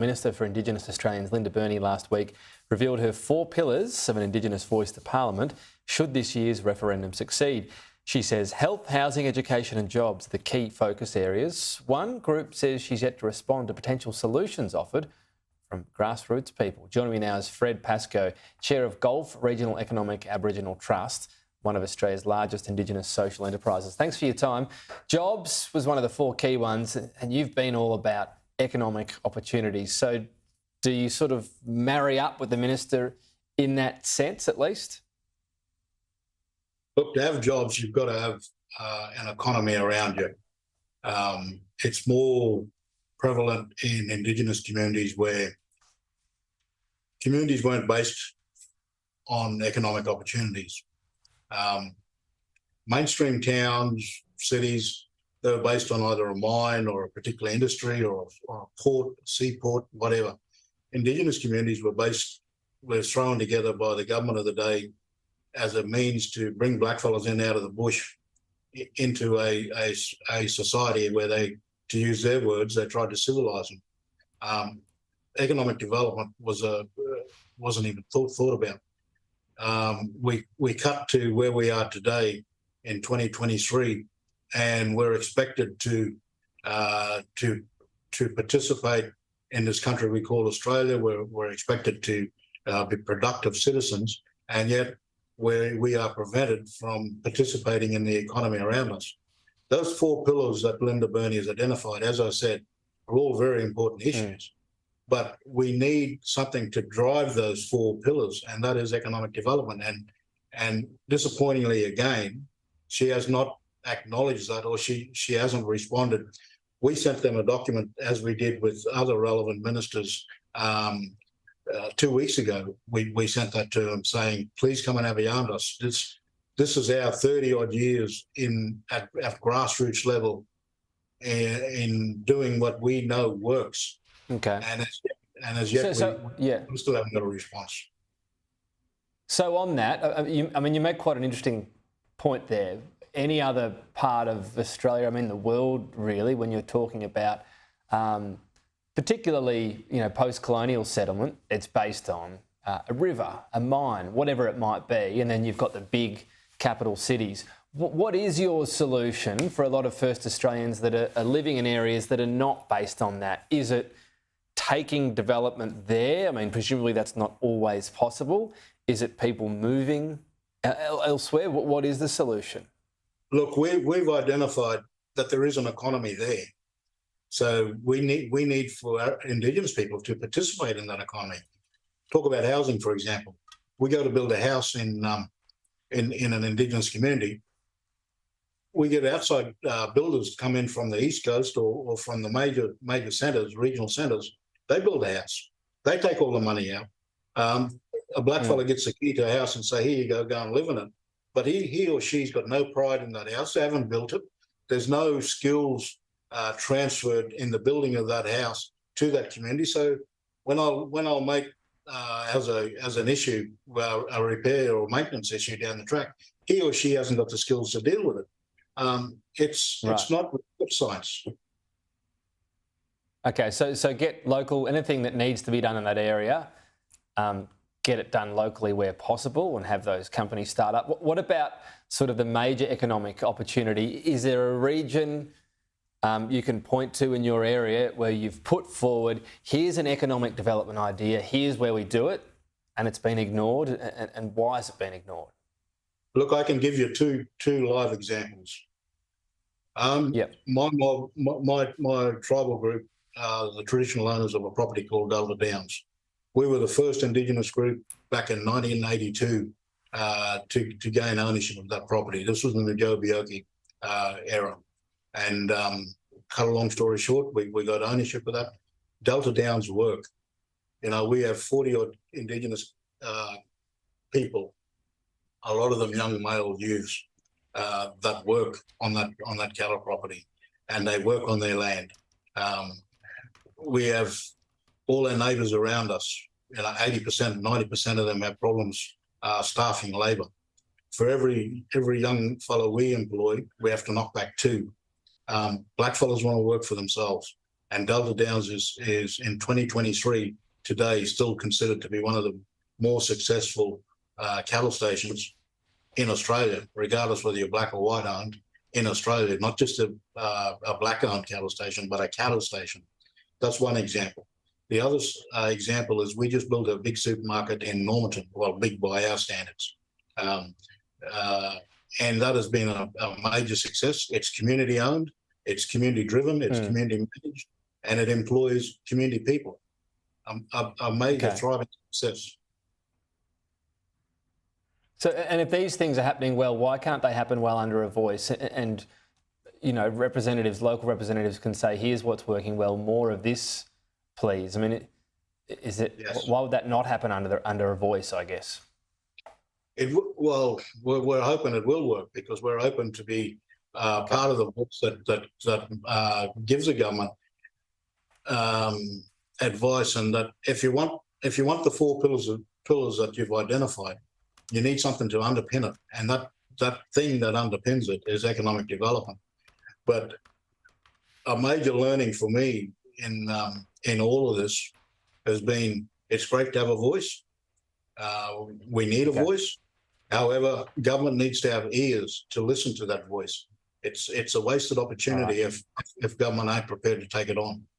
Minister for Indigenous Australians Linda Burney last week revealed her 4 pillars of an Indigenous voice to Parliament should this year's referendum succeed. She says health, housing, education and jobs are the key focus areas. One group says she's yet to respond to potential solutions offered from grassroots people. Joining me now is Fred Pascoe, Chair of Gulf Regional Economic Aboriginal Trust, one of Australia's largest Indigenous social enterprises. Thanks for your time. Jobs was one of the 4 key ones, and you've been all about economic opportunities. So do you sort of marry up with the Minister in that sense, at least? Look, to have jobs, you've got to have an economy around you. It's more prevalent in Indigenous communities where communities weren't based on economic opportunities. Mainstream towns, cities, they were based on either a mine or a particular industry or a port, a seaport, whatever. Indigenous communities were thrown together by the government of the day as a means to bring blackfellas in out of the bush into a society where they, to use their words, they tried to civilise them. Economic development wasn't even thought about. We cut to where we are today in 2023, and we're expected to participate in this country we call Australia. We're expected to be productive citizens, and yet we are prevented from participating in the economy around us. Those 4 pillars that Linda Burney has identified, as I said, are all very important issues. But we need something to drive those 4 pillars, and that is economic development. And disappointingly, again, she has not acknowledged that, or she hasn't responded. We sent them a document, as we did with other relevant ministers 2 weeks ago. We sent that to them saying, please come and have a yarn with us. This is our 30-odd years at grassroots level in doing what we know works. Okay. And as yet, we still haven't got a response. So on that, you make quite an interesting point there. Any other part of Australia, the world really, when you're talking about particularly, post-colonial settlement, it's based on a river, a mine, whatever it might be, and then you've got the big capital cities. What is your solution for a lot of First Australians that are living in areas that are not based on that? Is it taking development there? Presumably that's not always possible. Is it people moving elsewhere? What is the solution? Look, we've identified that there is an economy there. So we need for our Indigenous people to participate in that economy. Talk about housing, for example. We go to build a house in an Indigenous community. We get outside builders come in from the East Coast or from the major centres, regional centres. They build a house. They take all the money out. A blackfella gets the key to a house and say, here you go and live in it. But he or she's got no pride in that house. They haven't built it. There's no skills transferred in the building of that house to that community. So when I'll make as an issue a repair or maintenance issue down the track, he or she hasn't got the skills to deal with it. It's not science. Okay, so get local, anything that needs to be done in that area, get it done locally where possible and have those companies start up. What about sort of the major economic opportunity? Is there a region you can point to in your area where you've put forward, here's an economic development idea, here's where we do it, and it's been ignored, and why has it been ignored? Look, I can give you two live examples. My tribal group, the traditional owners of a property called Delta Downs. We were the first Indigenous group back in 1982 to gain ownership of that property. This was in the Joe Bioki era. And cut a long story short, we got ownership of that. Delta Downs work. We have 40-odd Indigenous people, a lot of them young male youths, that work on that cattle property, and they work on their land. We have all our neighbours around us. 80%, 90% of them have problems staffing labour. For every young fellow we employ, we have to knock back 2. Blackfellas want to work for themselves. And Delta Downs is in 2023 today still considered to be one of the more successful cattle stations in Australia, regardless whether you're black or white owned in Australia, not just a black owned cattle station, but a cattle station. That's one example. The other example is we just built a big supermarket in Normanton, well, big by our standards. And that has been a major success. It's community owned, it's community driven, it's community managed, and it employs community people. A major thriving success. So, and if these things are happening well, why can't they happen well under a voice? And, you know, local representatives can say, here's what's working well, more of this, please. I mean, Yes. Why would that not happen under a voice, I guess? Well, we're hoping it will work, because we're open to be part of the voice that gives the government advice, and that if you want the four pillars that you've identified, you need something to underpin it, and that thing that underpins it is economic development. But a major learning for me in all of this has been, it's great to have a voice. We need a voice. However, government needs to have ears to listen to that voice. It's a wasted opportunity if government ain't prepared to take it on.